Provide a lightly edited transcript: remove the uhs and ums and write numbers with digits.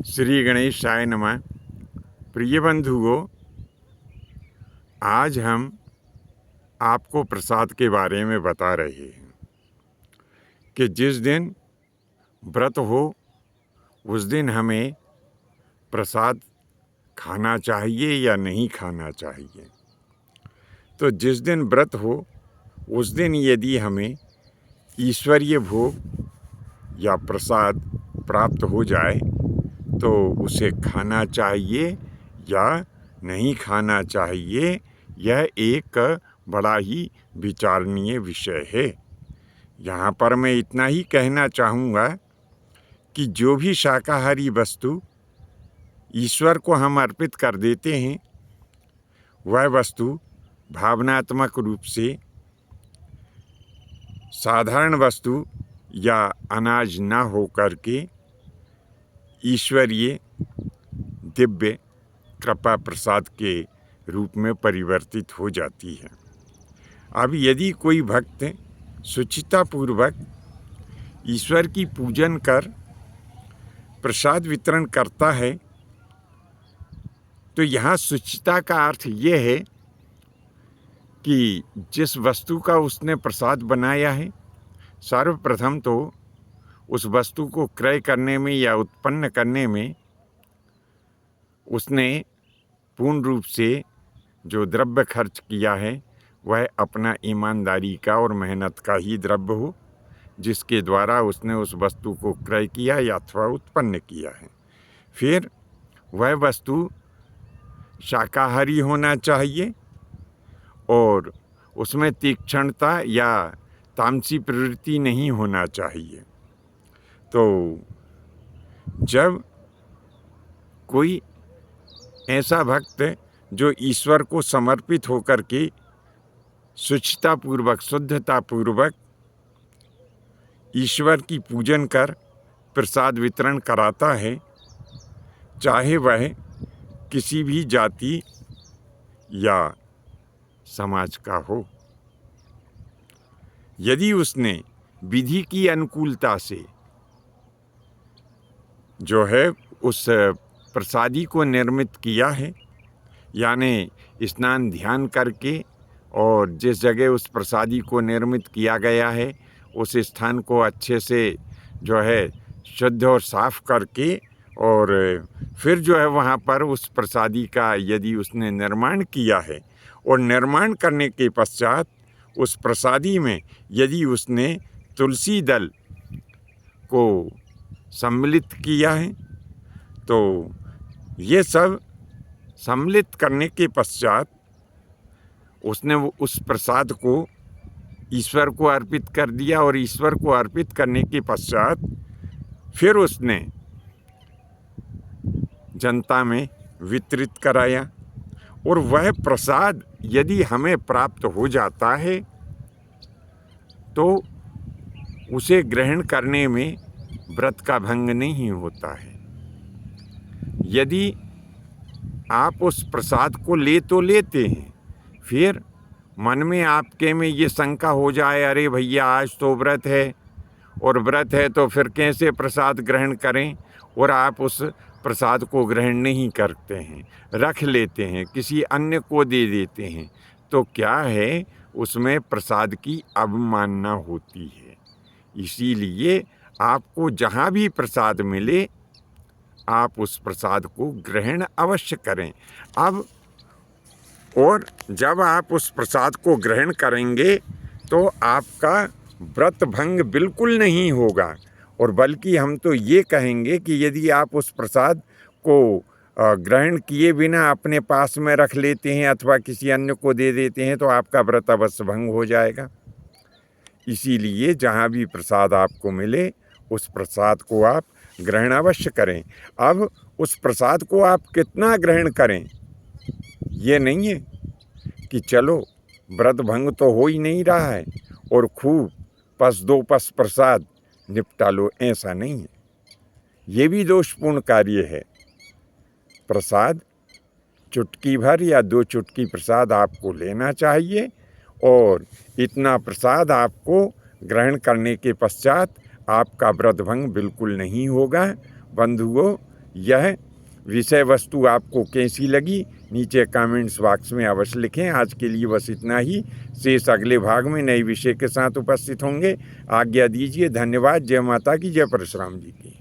श्री गणेशाय नमः। प्रिय बंधुओं, आज हम आपको प्रसाद के बारे में बता रहे हैं कि जिस दिन व्रत हो उस दिन हमें प्रसाद खाना चाहिए या नहीं खाना चाहिए। तो जिस दिन व्रत हो उस दिन यदि हमें ईश्वरीय भोग या प्रसाद प्राप्त हो जाए तो उसे खाना चाहिए या नहीं खाना चाहिए, यह एक बड़ा ही विचारणीय विषय है। यहाँ पर मैं इतना ही कहना चाहूँगा कि जो भी शाकाहारी वस्तु ईश्वर को हम अर्पित कर देते हैं वह वस्तु भावनात्मक रूप से साधारण वस्तु या अनाज न हो करके ईश्वरीय दिव्य कृपा प्रसाद के रूप में परिवर्तित हो जाती है। अब यदि कोई भक्त शुचितापूर्वक ईश्वर की पूजन कर प्रसाद वितरण करता है तो यहाँ शुचिता का अर्थ ये है कि जिस वस्तु का उसने प्रसाद बनाया है, सर्वप्रथम तो उस वस्तु को क्रय करने में या उत्पन्न करने में उसने पूर्ण रूप से जो द्रव्य खर्च किया है वह अपना ईमानदारी का और मेहनत का ही द्रव्य हो, जिसके द्वारा उसने उस वस्तु को क्रय किया या अथवा उत्पन्न किया है। फिर वह वस्तु शाकाहारी होना चाहिए और उसमें तीक्ष्णता या तामसी प्रवृत्ति नहीं होना चाहिए। तो जब कोई ऐसा भक्त जो ईश्वर को समर्पित होकर के शुचितापूर्वक शुद्धतापूर्वक ईश्वर की पूजन कर प्रसाद वितरण कराता है, चाहे वह किसी भी जाति या समाज का हो, यदि उसने विधि की अनुकूलता से जो है उस प्रसादी को निर्मित किया है, यानी स्नान ध्यान करके और जिस जगह उस प्रसादी को निर्मित किया गया है उस स्थान को अच्छे से जो है शुद्ध और साफ करके और फिर जो है वहाँ पर उस प्रसादी का यदि उसने निर्माण किया है और निर्माण करने के पश्चात उस प्रसादी में यदि उसने तुलसी दल को सम्मिलित किया है तो ये सब सम्मिलित करने के पश्चात उसने उस प्रसाद को ईश्वर को अर्पित कर दिया और ईश्वर को अर्पित करने के पश्चात फिर उसने जनता में वितरित कराया और वह प्रसाद यदि हमें प्राप्त हो जाता है तो उसे ग्रहण करने में व्रत का भंग नहीं होता है। यदि आप उस प्रसाद को ले तो लेते हैं, फिर मन में आपके में ये शंका हो जाए, अरे भैया आज तो व्रत है और व्रत है तो फिर कैसे प्रसाद ग्रहण करें, और आप उस प्रसाद को ग्रहण नहीं करते हैं, रख लेते हैं, किसी अन्य को दे देते हैं, तो क्या है उसमें प्रसाद की अवमानना होती है। इसीलिए आपको जहाँ भी प्रसाद मिले आप उस प्रसाद को ग्रहण अवश्य करें। अब और जब आप उस प्रसाद को ग्रहण करेंगे तो आपका व्रत भंग बिल्कुल नहीं होगा, और बल्कि हम तो ये कहेंगे कि यदि आप उस प्रसाद को ग्रहण किए बिना अपने पास में रख लेते हैं अथवा किसी अन्य को दे देते हैं तो आपका व्रत अवश्य भंग हो जाएगा। इसीलिए जहाँ भी प्रसाद आपको मिले उस प्रसाद को आप ग्रहण अवश्य करें। अब उस प्रसाद को आप कितना ग्रहण करें ये नहीं है कि चलो व्रत भंग तो हो ही नहीं रहा है और खूब पस दो पस प्रसाद निपटा लो, ऐसा नहीं है। ये भी दोषपूर्ण कार्य है। प्रसाद चुटकी भर या 2 चुटकी प्रसाद आपको लेना चाहिए और इतना प्रसाद आपको ग्रहण करने के पश्चात आपका व्रत भंग बिल्कुल नहीं होगा। बंधुओं, यह विषय वस्तु आपको कैसी लगी नीचे कमेंट्स बॉक्स में अवश्य लिखें। आज के लिए बस इतना ही। शेष अगले भाग में नए विषय के साथ उपस्थित होंगे। आज्ञा दीजिए। धन्यवाद। जय माता की, जय परशुराम जी की।